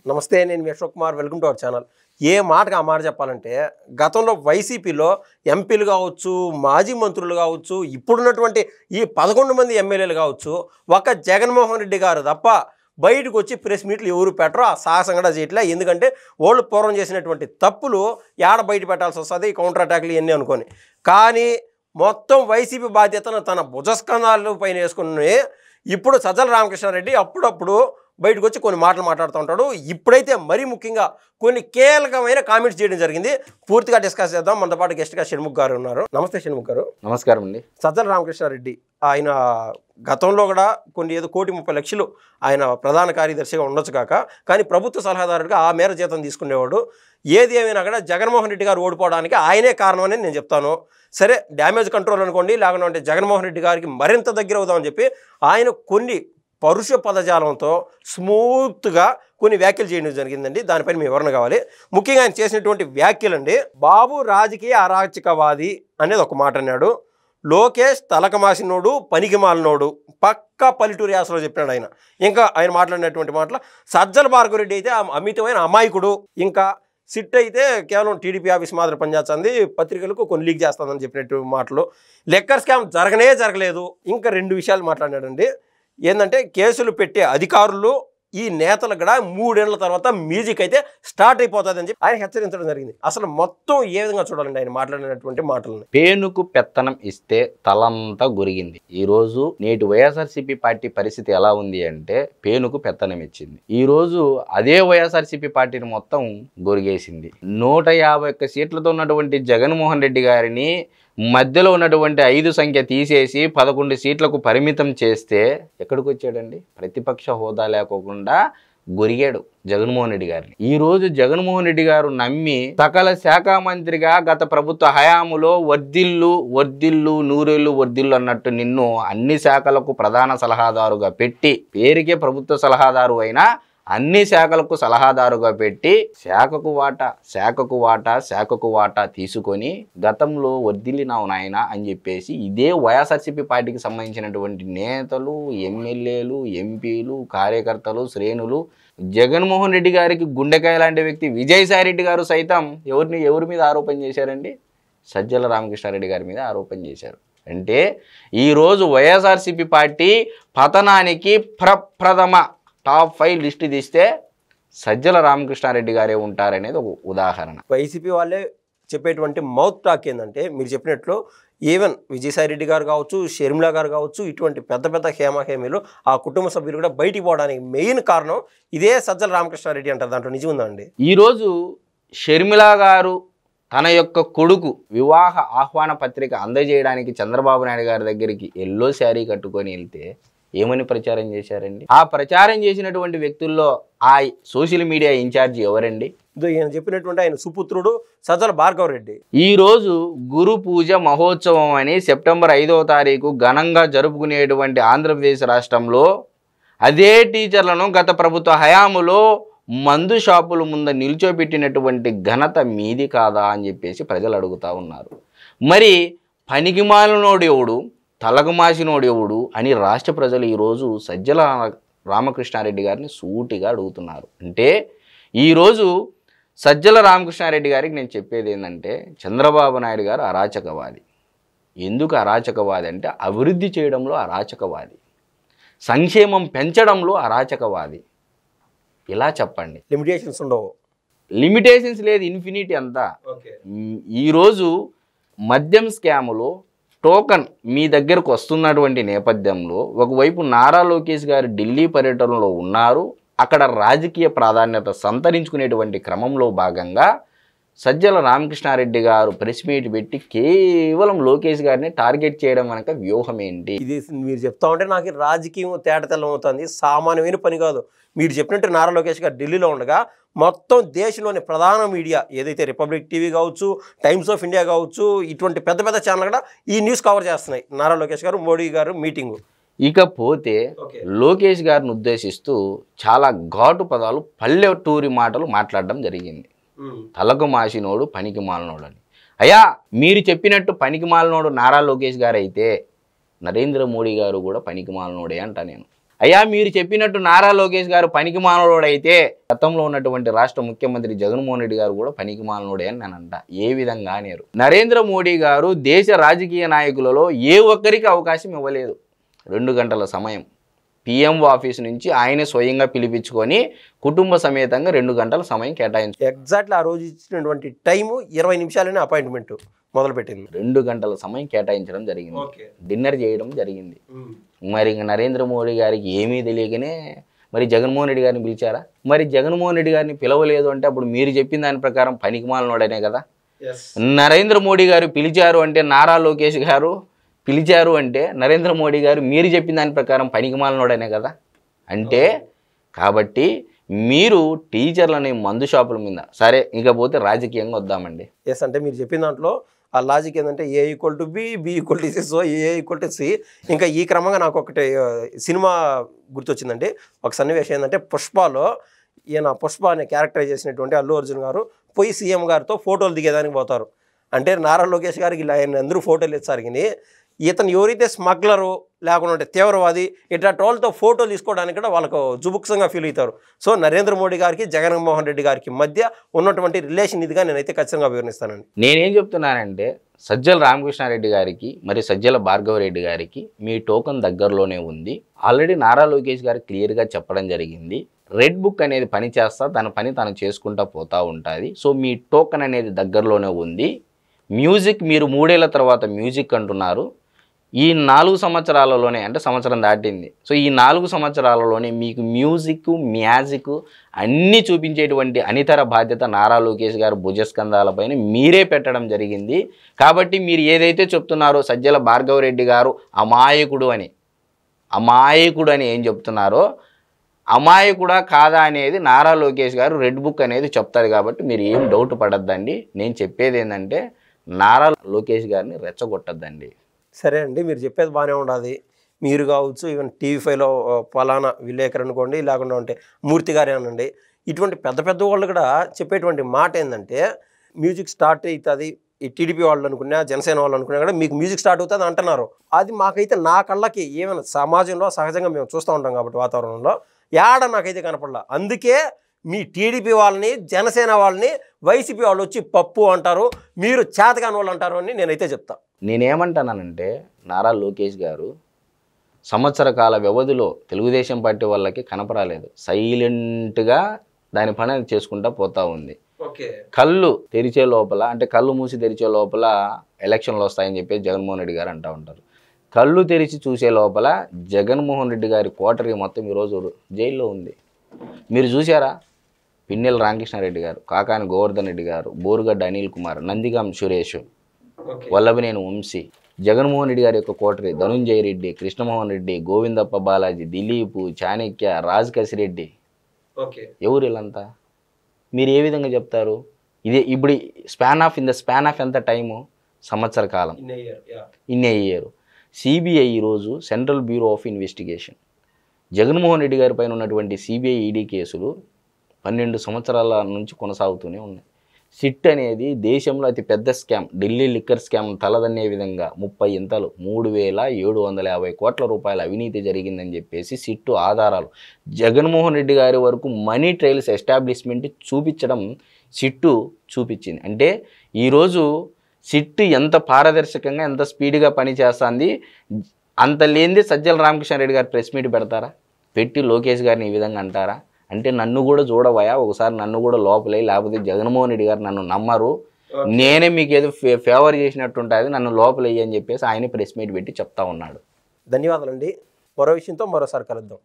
నమస్తే, నేను మీ Ashok Kumar. Welcome to our channel. ఏ మాటగా ఆ మాట చెప్పాలంటే, గతంలో వైసీపీలో ఎంపీలు కావచ్చు, మాజీ మంత్రులు కావచ్చు, ఇప్పుడున్నటువంటి ఈ 11 మంది ఎమ్మెల్యేలు కావచ్చు, ఒక జగన్మోహన్ రెడ్డి గారు తప్ప బయటకు వచ్చి ప్రెస్ మీట్లు ఎవరు పెట్టరో ఆ సాహసం కూడా చేయట్లే. ఎందుకంటే వాళ్ళు పూర్వం చేసినటువంటి తప్పులు ఏడ బయట పెట్టాల్సి వస్తుంది, కౌంటర్ అటాక్లు ఇవన్నీ అనుకొని. కానీ మొత్తం వైసీపీ బాధ్యతను తన భుజస్కంధాల పైన వేసుకుని ఇప్పుడు సజ్జల రామకృష్ణారెడ్డి అప్పుడప్పుడు బయటకు వచ్చి కొన్ని మాటలు మాట్లాడుతూ ఉంటాడు. ఇప్పుడైతే మరీ ముఖ్యంగా కొన్ని కీలకమైన కామెంట్స్ చేయడం జరిగింది. పూర్తిగా డిస్కస్ చేద్దాం. మనతో పాటు గెస్ట్గా షణ్ముఖ్ గారు ఉన్నారు. నమస్తే షణ్ముఖ్ గారు. నమస్కారం అండి. సజ్జల రామకృష్ణారెడ్డి ఆయన గతంలో కూడా కొన్ని ఏదో 1,30,00,000 ఆయన ప్రధాన కార్యదర్శిగా ఉండొచ్చు కాక, కానీ ప్రభుత్వ సలహాదారుడిగా ఆ మేర జీతం తీసుకునేవాడు. ఏది ఏమైనా కూడా జగన్మోహన్ రెడ్డి గారు ఓడిపోవడానికి ఆయనే కారణం అని నేను చెప్తాను. సరే, డ్యామేజ్ కంట్రోల్ అనుకోండి, లేకుంటే జగన్మోహన్ రెడ్డి గారికి మరింత దగ్గర అవుదామని చెప్పి ఆయన కొన్ని పరుష పదజాలంతో స్మూత్గా కొన్ని వ్యాఖ్యలు చేయడం జరిగిందండి. దానిపైన మీ వివరణ కావాలి. ముఖ్యంగా ఆయన చేసినటువంటి వ్యాఖ్యలు అండి. బాబు రాజకీయ అరాచకవాది అనేది ఒక మాట అన్నాడు. లోకేష్ తలకమాసినోడు, పనికిమాలినోడు, పక్కా పల్లెటూరు యాసలో చెప్పినాడు ఆయన. ఇంకా ఆయన మాట్లాడినటువంటి మాటలు, సజ్జల భార్గవరెడ్డి అయితే అమితమైన అమాయకుడు, ఇంకా సిట్ అయితే కేవలం టీడీపీ ఆఫీస్ మాత్రం పనిచేస్తుంది, పత్రికలకు కొన్ని లీక్ చేస్తుందని చెప్పినట్టు మాటలు. లెక్కర్ స్కామ్ జరగలేదు. ఇంకా 2 విషయాలు మాట్లాడాడండి. ఏంటంటే కేసులు పెట్టే అధికారులు ఈ నేతలు కూడా 3 ఏళ్ల తర్వాత మ్యూజిక్ అయితే స్టార్ట్ అయిపోతుంది అని చెప్పి ఆయన హెచ్చరించడం జరిగింది. అసలు మొత్తం ఏ విధంగా చూడాలండి ఆయన మాట్లాడినటువంటి మాటలను? పేనుకు పెత్తనం ఇస్తే తలంతా గురిగింది. ఈ రోజు నేటి వైఎస్ఆర్సీపీ పార్టీ పరిస్థితి ఎలా ఉంది అంటే, పేనుకు పెత్తనం ఇచ్చింది. ఈ రోజు అదే వైఎస్ఆర్సీపీ పార్టీని మొత్తం గురిగేసింది. 151 సీట్లతో ఉన్నటువంటి జగన్మోహన్ రెడ్డి గారిని మధ్యలో ఉన్నటువంటి 5 సంఖ్య తీసేసి 11 సీట్లకు పరిమితం చేస్తే ఎక్కడికి వచ్చాడండి? ప్రతిపక్ష హోదా లేకోకుండా గురిగాడు జగన్మోహన్ రెడ్డి గారిని. ఈ రోజు జగన్మోహన్ రెడ్డి గారు నమ్మి సకల శాఖ మంత్రిగా గత ప్రభుత్వ హయాములో వర్ధిల్లు నూరేళ్లు వర్ధిల్లు అన్నట్టు నిన్ను అన్ని శాఖలకు ప్రధాన సలహాదారుగా పెట్టి, పేరుకే ప్రభుత్వ సలహాదారు అయినా అన్ని శాఖలకు సలహాదారుగా పెట్టి శాఖకు వాటా తీసుకొని గతంలో వర్ధిల్లినావు నాయన అని చెప్పేసి ఇదే వైఎస్ఆర్సీపీ పార్టీకి సంబంధించినటువంటి నేతలు, ఎమ్మెల్యేలు, ఎంపీలు, కార్యకర్తలు, శ్రేణులు, జగన్మోహన్ రెడ్డి గారికి గుండెకాయ లాంటి వ్యక్తి విజయసాయి రెడ్డి గారు సైతం ఎవరి మీద ఆరోపణ చేశారండి? సజ్జల రామకృష్ణారెడ్డి గారి మీద ఆరోపణ చేశారు. అంటే ఈరోజు వైఎస్ఆర్సీపీ పార్టీ పతనానికి ప్రప్రథమ టాప్ 5 లిస్టు తీస్తే సజ్జల రామకృష్ణారెడ్డి గారే ఉంటారనేది ఒక ఉదాహరణ. వైసీపీ వాళ్ళే చెప్పేటువంటి మౌత్ టాక్ ఏంటంటే, మీరు చెప్పినట్లు ఈవెన్ విజయసాయి రెడ్డి గారు కావచ్చు, షర్మిల గారు కావచ్చు, ఇటువంటి పెద్ద హేమీలు ఆ కుటుంబ సభ్యులు కూడా బయటికి పోవడానికి మెయిన్ కారణం ఇదే సజ్జల రామకృష్ణారెడ్డి అంటారు. దాంట్లో నిజం ఉందా అండి? ఈరోజు షర్మిల గారు తన యొక్క కొడుకు వివాహ ఆహ్వాన పత్రిక అందజేయడానికి చంద్రబాబు నాయుడు గారి దగ్గరికి ఎల్లో శారీ కట్టుకొని వెళ్తే ఏమని ప్రచారం చేశారండి? ఆ ప్రచారం చేసినటువంటి వ్యక్తుల్లో ఆ సోషల్ మీడియా ఇన్ఛార్జి ఎవరండి? ఈయన చెప్పినటువంటి ఆయన సుపుత్రుడు సజ్జల భార్గవరెడ్డి. ఈరోజు గురు పూజ మహోత్సవం అని సెప్టెంబర్ 5వ తారీఖు ఘనంగా జరుపుకునేటువంటి ఆంధ్రప్రదేశ్ రాష్ట్రంలో అదే టీచర్లను గత ప్రభుత్వ హయాములో మందు షాపుల ముందు నిల్చోబెట్టినటువంటి ఘనత మీది కాదా అని చెప్పేసి ప్రజలు అడుగుతూ ఉన్నారు. మరి పనికిమాలినోడు ఎవడు, తలకమాసినోడు ఎవడు అని రాష్ట్ర ప్రజలు ఈరోజు సజ్జల రామకృష్ణారెడ్డి గారిని సూటిగా అడుగుతున్నారు. అంటే ఈరోజు సజ్జల రామకృష్ణారెడ్డి గారికి నేను చెప్పేది ఏంటంటే, చంద్రబాబు నాయుడు గారు అరాచకవాది. ఎందుకు అరాచకవాది అంటే, అభివృద్ధి చేయడంలో అరాచకవాది, సంక్షేమం పెంచడంలో అరాచకవాది. ఇలా చెప్పండి. లిమిటేషన్స్ ఉండవు. లిమిటేషన్స్ లేదు, ఇన్ఫినిటీ అంతా. ఈరోజు మద్యం స్కాములో టోకన్ మీ దగ్గరకు వస్తున్నటువంటి నేపథ్యంలో ఒకవైపు నారా లోకేష్ గారు ఢిల్లీ పర్యటనలో ఉన్నారు. అక్కడ రాజకీయ ప్రాధాన్యత సంతరించుకునేటువంటి క్రమంలో భాగంగా సజ్జల రామకృష్ణారెడ్డి గారు ప్రెస్ మీట్ పెట్టి కేవలం లోకేష్ గారిని టార్గెట్ చేయడం వెనక వ్యూహం ఏంటి? ఇది మీరు చెప్తా ఉంటే నాకు రాజకీయం తేటతెల్లం అవుతుంది. సామాన్యమైన పని కాదు. మీరు చెప్పినట్టు నారా లోకేష్ గారు ఢిల్లీలో ఉండగా మొత్తం దేశంలోని ప్రధాన మీడియా ఏదైతే రిపబ్లిక్ టీవీ కావచ్చు, టైమ్స్ ఆఫ్ ఇండియా కావచ్చు, ఇటువంటి పెద్ద ఛానల్ కూడా ఈ న్యూస్ కవర్ చేస్తున్నాయి. నారా లోకేష్ గారు మోడీ గారు మీటింగు. ఇకపోతే లోకేష్ గారిని ఉద్దేశిస్తూ చాలా ఘాటు పదాలు, పల్లెటూరి మాటలు మాట్లాడడం జరిగింది. తలకు మాసినోడు, పనికి మాలినోడు అని. అయ్యా, మీరు చెప్పినట్టు పనికి మాలినోడు నారా లోకేష్ గారు అయితే నరేంద్ర మోడీ గారు కూడా పనికి మాలినోడే అంట నేను. అయ్యా మీరు చెప్పినట్టు నారా లోకేష్ గారు పనికి మానవుడైతే గతంలో ఉన్నటువంటి రాష్ట్ర ముఖ్యమంత్రి జగన్మోహన్ రెడ్డి గారు కూడా పనికి మానవుడే అని నేను అంట. ఏ విధంగా అనేరు. నరేంద్ర మోడీ గారు దేశ రాజకీయ నాయకులలో ఏ ఒక్కరికి అవకాశం ఇవ్వలేదు. 2 గంటల సమయం పిఎంఓ ఆఫీస్ నుంచి ఆయన స్వయంగా పిలిపించుకొని కుటుంబ సమేతంగా 2 గంటల సమయం కేటాయించారు. ఎగ్జాక్ట్లీ ఆ రోజు ఇచ్చినటువంటి టైము 20 నిమిషాలనే అపాయింట్మెంట్ మొదలుపెట్టింది. 2 గంటల సమయం కేటాయించడం జరిగింది. డిన్నర్ చేయడం జరిగింది. మరి నరేంద్ర మోడీ గారికి ఏమీ తెలియకనే మరి జగన్మోహన్ రెడ్డి గారిని పిలిచారా? మరి జగన్మోహన్ రెడ్డి గారిని పిలవలేదు అంటే అప్పుడు మీరు చెప్పిన దాని ప్రకారం పనికిమాలినోడనే కదా. నరేంద్ర మోడీ గారు పిలిచారు అంటే నారా లోకేష్ గారు పిలిచారు అంటే నరేంద్ర మోడీ గారు మీరు చెప్పిన దాని ప్రకారం పనికిమాలినోడనే కదా. అంటే కాబట్టి మీరు టీచర్లని మందు షాపుల మీద సరే ఇకపోతే రాజకీయంగా వద్దామండి. ఎస్ అంటే మీరు చెప్పిన దాంట్లో ఆ లాజిక్ ఏంటంటే A=B, B=C, సో A=C. ఇంకా ఈ క్రమంగా నాకు ఒకటి సినిమా గుర్తొచ్చిందండి. ఒక సన్నివేశం ఏంటంటే పుష్పలో ఈయన పుష్ప అనే క్యారెక్టర్ చేసినటువంటి అల్లు అర్జున్ గారు పోయి సీఎం గారితో ఫోటోలు దిగేదానికి పోతారు. అంటే నారా లోకేష్ గారికి ఇలా ఆయన అందరూ ఫోటోలు ఇచ్చారు. ఇతను ఎవరైతే స్మగ్లరు లేకుండా తీవ్రవాది ఇట్లాంటి వాళ్ళతో ఫోటోలు తీసుకోవడానికి కూడా వాళ్ళకు జుబుక్సంగా ఫీల్ అవుతారు. సో నరేంద్ర మోడీ గారికి జగన్మోహన్ రెడ్డి గారికి మధ్య ఉన్నటువంటి రిలేషన్ ఇదిగా నేనైతే ఖచ్చితంగా వివరిస్తానండి. నేనేం చెప్తున్నానంటే సజ్జల రామకృష్ణారెడ్డి గారికి మరి సజ్జల భార్గవరెడ్డి గారికి మీ టోకన్ దగ్గరలోనే ఉంది. ఆల్రెడీ నారా లోకేష్ గారు క్లియర్గా చెప్పడం జరిగింది. రెడ్ బుక్ అనేది పని చేస్తా తన పని తను చేసుకుంటా పోతూ ఉంటుంది. సో మీ టోకన్ అనేది దగ్గరలోనే ఉంది. మ్యూజిక్ మీరు 3 ఏళ్ల తర్వాత మ్యూజిక్ అంటున్నారు. ఈ 4 సంవత్సరాలలోనే అంటే సంవత్సరం దాటింది. సో ఈ 4 సంవత్సరాలలోనే మీకు మ్యూజిక్ మ్యాజిక్ అన్నీ చూపించేటువంటి అనితర బాధ్యత నారా లోకేష్ గారు భుజస్కంధాలపైన మీరే పెట్టడం జరిగింది. కాబట్టి మీరు ఏదైతే చెప్తున్నారో సజ్జల భార్గవరెడ్డి గారు అమాయకుడు అని ఏం చెప్తున్నారో అమాయకుడా కాదా అనేది నారా లోకేష్ గారు రెడ్ బుక్ అనేది చెప్తారు. కాబట్టి మీరు ఏం డౌట్ పడద్దండి. నేను చెప్పేది ఏంటంటే నారా లోకేష్ గారిని రెచ్చగొట్టద్దండి. సరే అండి, మీరు చెప్పేది బాగానే ఉండాలి. మీరు కావచ్చు, ఈవెన్ టీవీ5లో పలానా విలేకరు అనుకోండి, లేకుండా ఉంటే మూర్తి గారే అనండి, ఇటువంటి పెద్ద పెద్ద వాళ్ళు కూడా చెప్పేటువంటి మాట ఏంటంటే మ్యూజిక్ స్టార్ట్ అవుతుంది, ఈ టీడీపీ వాళ్ళు అనుకున్నా జనసేన వాళ్ళు అనుకున్నా కూడా మీకు మ్యూజిక్ స్టార్ట్ అవుతుంది అంటున్నారు. అది మాకైతే నా కళ్ళకి ఏమైనా సమాజంలో సహజంగా మేము చూస్తూ ఉంటాం కాబట్టి వాతావరణంలో ఏడ నాకైతే కనపడలా. అందుకే మీ టీడీపీ వాళ్ళని జనసేన వాళ్ళని వైసీపీ వాళ్ళు వచ్చి పప్పు అంటారు, మీరు చేతకాని వాళ్ళు అంటారు అని నేనైతే చెప్తా. నేనేమంటానంటే నారా లోకేష్ గారు సంవత్సర కాల వ్యవధిలో తెలుగుదేశం పార్టీ వాళ్ళకి కనపరాలేదు. సైలెంట్గా దాని పని చేసుకుంటా పోతా ఉంది. కళ్ళు తెరిచే లోపల అంటే కళ్ళు మూసి తెరిచే లోపల ఎలక్షన్లు వస్తాయని చెప్పి జగన్మోహన్ రెడ్డి గారు అంటూ ఉంటారు. కళ్ళు తెరిచి చూసే లోపల జగన్మోహన్ రెడ్డి గారి కోటరీ మొత్తం ఈరోజు జైల్లో ఉంది. మీరు చూసారా? పిన్నెల రామకృష్ణారెడ్డి గారు, కాకాని గోవర్ధన్ రెడ్డి గారు, బోరుగడ్డ అనిల్ కుమార్, నందిగాం సురేష్, వల్లభనేని వంశీ, జగన్మోహన్ రెడ్డి గారి యొక్క కోటరీ ధనుంజయ రెడ్డి, కృష్ణమోహన్ రెడ్డి, గోవిందప్ప బాలాజీ, దిలీప్, చాణక్య, రాజ్ కసిరెడ్డి, ఎవరు వీళ్ళంతా? మీరు ఏ విధంగా చెప్తారు? ఇదే ఇప్పుడు ఇన్ ద స్పాన్ ఆఫ్ ఎంత టైము? సంవత్సర కాలం, ఇన్ ఏ ఇయర్. సిబిఐ ఈరోజు central bureau of investigation Jaganmohan Reddy గారి పైన ఉన్నటువంటి సిబిఐ ఈడీ కేసులు 12 సంవత్సరాల నుంచి కొనసాగుతూనే ఉన్నాయి. సిట్ అనేది దేశంలో అతి పెద్ద స్కామ్, ఢిల్లీ లిక్కర్ స్కామ్ తలదన్నే విధంగా 30 ఇంతలు 3,750 కోట్ల రూపాయల అవినీతి జరిగిందని చెప్పేసి సిట్టు ఆధారాలు జగన్మోహన్ రెడ్డి గారి వరకు మనీ ట్రయల్స్ ఎస్టాబ్లిష్మెంట్ చూపించడం సిట్టు చూపించింది. అంటే ఈరోజు సిట్టు ఎంత పారదర్శకంగా ఎంత స్పీడ్గా పనిచేస్తుంది. అంత లేనిదే సజ్జల రామకృష్ణారెడ్డి గారు ప్రెస్ మీట్ పెడతారా? పెట్టి లోకేష్ గారిని ఈ విధంగా అంటారా? అంటే నన్ను కూడా చూడవయా, ఒకసారి నన్ను కూడా లోపలే, లేకపోతే జగన్మోహన్ రెడ్డి గారు నన్ను నమ్మరు, నేనే మీకు ఏదో ఫేవర్ చేసినట్టు ఉంటుంది, నన్ను లోపలయ్యి అని చెప్పేసి ఆయన ప్రెస్ మీట్ పెట్టి చెప్తా ఉన్నాడు. ధన్యవాదాలండి. మరో విషయంతో మరోసారి కలుద్దాం.